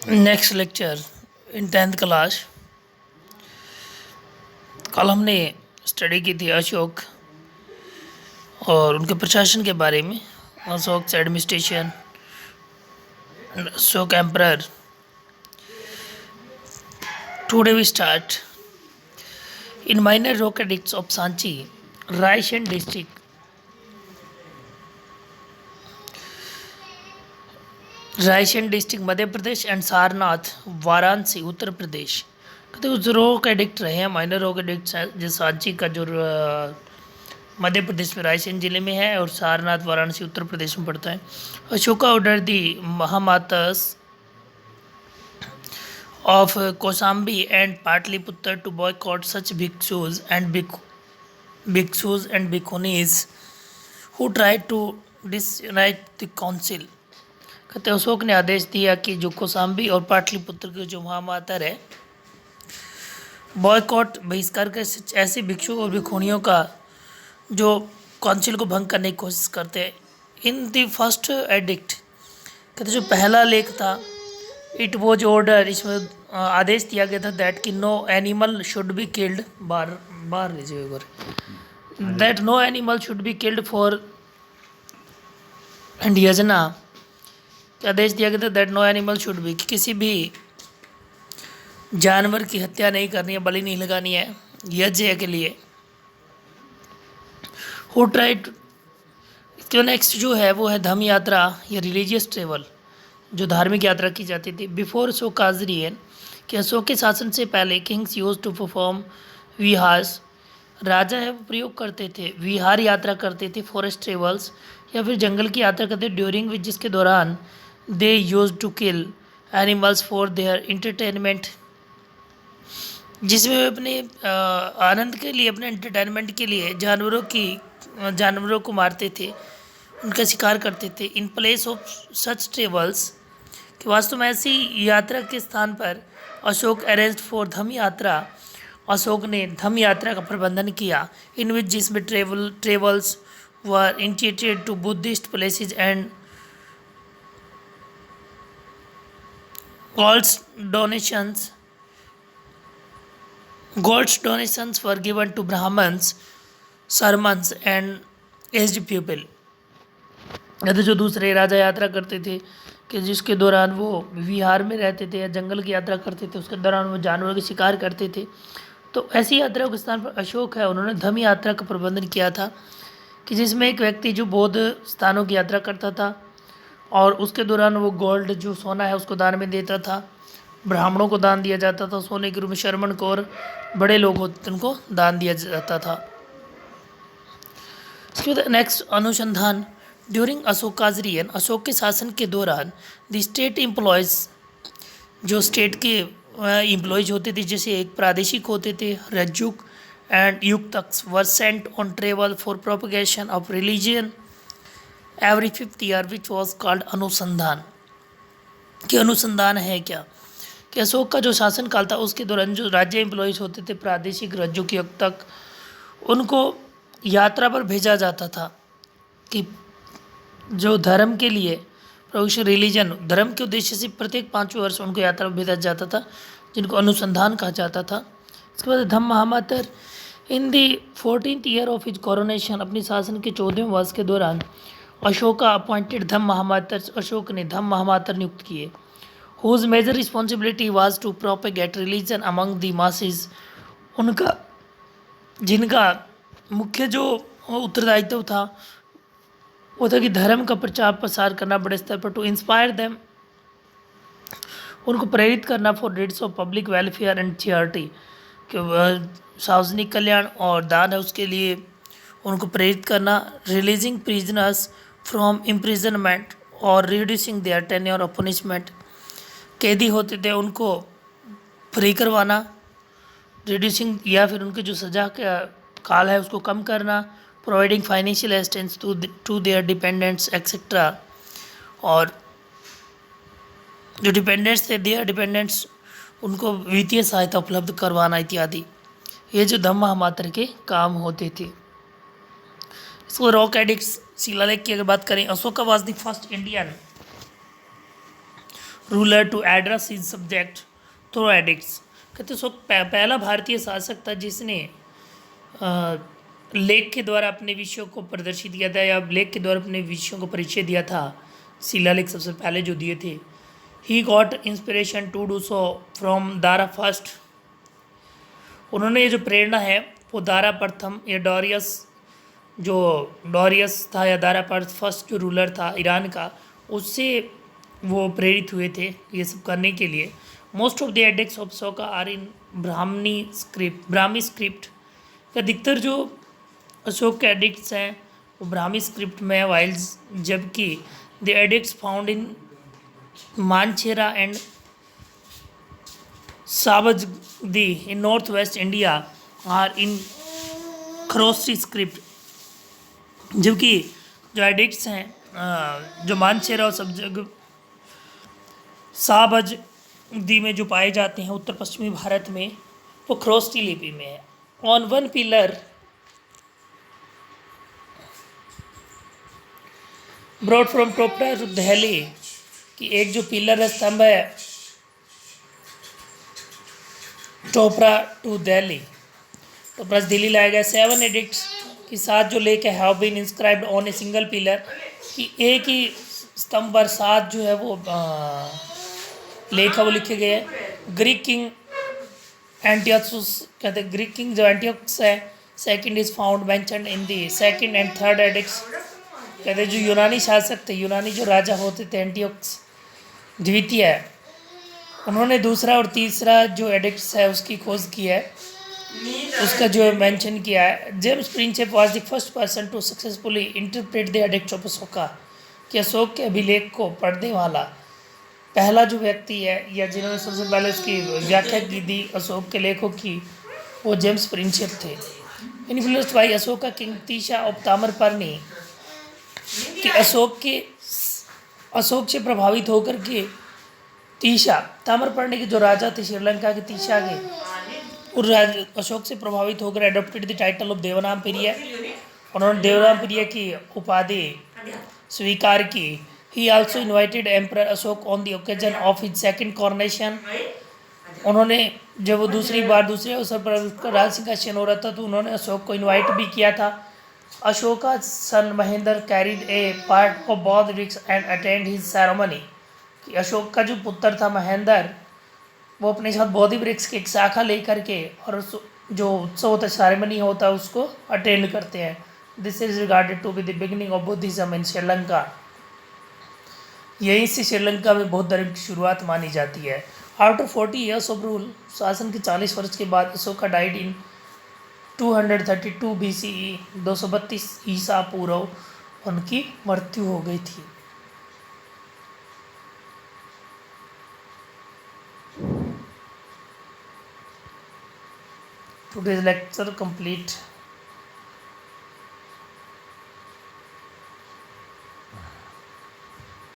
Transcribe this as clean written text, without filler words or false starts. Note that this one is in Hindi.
Next lecture in 10th class. कल हमने स्टडी की थी अशोक और उनके प्रशासन के बारे में, Ashok administration, Ashok emperor. Today we start in minor rock edicts of Sanchi Raisen district. Raisen district Madhya Pradesh and Sarnath Varanasi Uttar Pradesh. कहते हैं जो रॉक एडिक्ट रहे हैं, माइनर रॉक एडिक्ट है, जो सांची का जो मध्य प्रदेश में रायसेन जिले में है और सारनाथ वाराणसी उत्तर प्रदेश में पड़ता है। अशोका ऑर्डर दी महामातस of Kosambi and Pataliputra to boycott such भिक्षुज एंड भिक्षुनीज who try to disrupt the council. कहते अशोक ने आदेश दिया कि जो कौसाम्बी और पाटलिपुत्र के जो महामातर है, बॉयकॉट बहिष्कार कर ऐसे भिक्षु और भिक्षुणियों का जो काउंसिल को भंग करने की कोशिश करते हैं। इन द फर्स्ट एडिक्ट, कहते जो पहला लेख था, इट वॉज ऑर्डर, इसमें आदेश दिया गया था दैट कि no animal should be killed बार that no animal should be killed for and योजना। आदेश दिया गया था that no animal should be, किसी भी जानवर की हत्या नहीं करनी है, बलि नहीं लगानी है यज्ञ के लिए। हु ट्राइड, तो नेक्स्ट जो है वो है धम्म यात्रा या रिलीजियस ट्रेवल, जो धार्मिक यात्रा की जाती थी। बिफोर अशोकाजरियन, कि अशोक के शासन से पहले किंग्स यूज टू परफॉर्म विहार्स, राजा है वो प्रयोग करते थे, विहार यात्रा करते थे, फॉरेस्ट ट्रेवल्स या फिर जंगल की यात्रा करते, ड्यूरिंग विच जिसके दौरान they use to kill animals for their entertainment, जिसमें वे अपने आनंद के लिए, अपने एंटरटेनमेंट के लिए जानवरों को मारते थे, उनका शिकार करते थे। In place of such travels, कि वास्तव में ऐसी यात्रा के स्थान पर अशोक अरेंज्ड फॉर धम्म यात्रा, अशोक ने धम्म यात्रा का प्रबंधन किया। इन विच जिसमें travels were intended to Buddhist places and God's donations were given to Brahmins, sermons and aged people। यदि जो दूसरे राजा यात्रा करते थे कि जिसके दौरान वो विहार में रहते थे या जंगल की यात्रा करते थे, उसके दौरान वो जानवरों के शिकार करते थे, तो ऐसी यात्रा के स्थान पर अशोक है उन्होंने धम्म यात्रा का प्रबंधन किया था, कि जिसमें एक व्यक्ति जो बौद्ध स्थानों की यात्रा करता था और उसके दौरान वो गोल्ड जो सोना है उसको दान में देता था, ब्राह्मणों को दान दिया जाता था सोने के रूप में, शर्मन को और बड़े लोग होते उनको दान दिया जाता था। इसके बाद नेक्स्ट अनुसंधान, ड्यूरिंग अशोकाजरियन, अशोक के शासन के दौरान द स्टेट एम्प्लॉयज़, जो स्टेट के एम्प्लॉयज़ होते थे, जैसे एक प्रादेशिक होते थे, रज्जुक एंड युक्तक्स, were sent on travel for propagation of religion every 5th year, which was called अनुसंधान। कि अनुसंधान है क्या, कि अशोक का जो शासन काल था उसके दौरान जो राज्य एम्प्लॉयज़ होते थे, प्रादेशिक रज्जुक युक्तक, उनको यात्रा पर भेजा जाता था कि जो धर्म के लिए प्रवेश रिलीजन, धर्म के उद्देश्य से प्रत्येक 5 वर्ष उनको यात्रा पर भेजा जाता था, जिनको अनुसंधान कहा जाता था। इसके बाद Dhamma Mahamatra, in the 14th year of his coronation, अपनी शासन के 14वें वर्ष के दौरान अशोका अपॉइंटेड धम्म महामातर, अशोक ने धम्म महामातर नियुक्त किए। Whose major responsibility was to propagate religion among the masses, उनका जिनका मुख्य जो उत्तरदायित्व था वो था कि धर्म का प्रचार प्रसार करना बड़े स्तर पर, टू इंस्पायर देम, उनको प्रेरित करना, for needs of public welfare and charity, कि सार्वजनिक कल्याण और दान है उसके लिए उनको प्रेरित करना। रिलीजिंग प्रिजनर्स फ्रॉम इम्प्रिजनमेंट और reducing there tenure of punishment, कैदी होते थे उनको फ्री करवाना, रिड्यूसिंग या फिर उनकी जो सज़ा का काल है उसको कम करना, providing financial assistance to their dependents etcetera, और जो डिपेंडेंट्स थे देयर डिपेंडेंट्स उनको वित्तीय सहायता उपलब्ध करवाना इत्यादि, ये जो धम्म महामातर के काम होते थे। इसको रॉक एडिक्ट्स शिलालेख की अगर बात करें, Ashoka was the first Indian ruler to address his subjects through edicts. कहते पहला भारतीय शासक था जिसने लेख के द्वारा अपने विषयों को प्रदर्शित किया था या लेख के द्वारा अपने विषयों को परिचय दिया था। शिलालेख सबसे पहले जो दिए थे। He got inspiration to do so from Dara first. उन्होंने ये जो प्रेरणा है वो दारा प्रथम या डॉरियस था या दारा फर्स्ट जो रूलर था ईरान का, उससे वो प्रेरित हुए थे ये सब करने के लिए। Most of the edicts of Ashoka are in Brahmi script. अधिकतर जो अशोक के एडिक्ट्स हैं वो ब्राह्मी स्क्रिप्ट में है, वाइल्स जबकि the edicts found in Mansehra and सावजदी in north west India are in Kharosthi script. जबकि जो एडिक्ट्स हैं जो मानचेरा और सब जगह सावजदी में जो पाए जाते हैं उत्तर पश्चिमी भारत में, वो खरोस्टी लिपि में है। On one pillar brought from Topra to Delhi, कि एक जो पिलर है स्तंभ है टोपरा टू दिल्ली, टोपरा से दिल्ली लाया गया। 7 एडिक्ट्स के साथ जो लेख है have been inscribed on a single pillar, कि एक ही स्तंभ पर 7 जो है वो लेख है वो लिखे गए हैं। ग्रीक किंग एंटियोकस, कहते हैं ग्रीक किंग जो एंटियोकस है second is found mentioned in the second and third addicts. कहते हैं जो यूनानी शासक थे, यूनानी जो राजा होते थे एंटियोकस द्वितीय, उन्होंने दूसरा और तीसरा जो एडिक्ट्स है उसकी खोज की है, उसका जो मेंशन किया है। James Prinsep was the first person to successfully interpret the edicts of Ashoka, कि अशोक के अभिलेख को पढ़ने वाला पहला जो व्यक्ति है या जिन्होंने सबसे पहले इसकी व्याख्या की थी अशोक के लेखों की, वो जेम्स प्रिंसेप थे। Influenced by Ashoka king Tisha of Tamraparni, कि अशोक से प्रभावित होकर के तीशा ताम्रपर्णी के जो राजा थे श्रीलंका के तीशा के, और अशोक से प्रभावित होकर एडॉप्टेड द टाइटल ऑफ देवनाम प्रिय, उन्होंने देवनाम प्रिय की उपाधि स्वीकार की। ही also invited emperor Ashok on the occasion of his second coronation, उन्होंने जब वो दूसरे अवसर पर उसका राज सिंहासन हो रहा था तो उन्होंने अशोक को इनवाइट भी किया था। Ashoka son Mahendra carried a part of बौद्ध वृक्ष एंड अटेंड हिज सेरेमनी, कि अशोक का जो पुत्र था महेंद्र, वो अपने साथ बोधि वृक्ष की एक शाखा लेकर के और जो उत्सव होता है सेरेमनी होता है उसको अटेंड करते हैं। This is regarded to be the beginning of Buddhism in Sri Lanka. यहीं से श्रीलंका में बौद्ध धर्म की शुरुआत मानी जाती है। आफ्टर 40 ईयर्स ऑफ रूल, शासन के 40 वर्ष के बाद अशोका डाइड इन 232 BCE, 232 ईसा पूर्व उनकी मृत्यु हो गई थी। Today's lecture complete.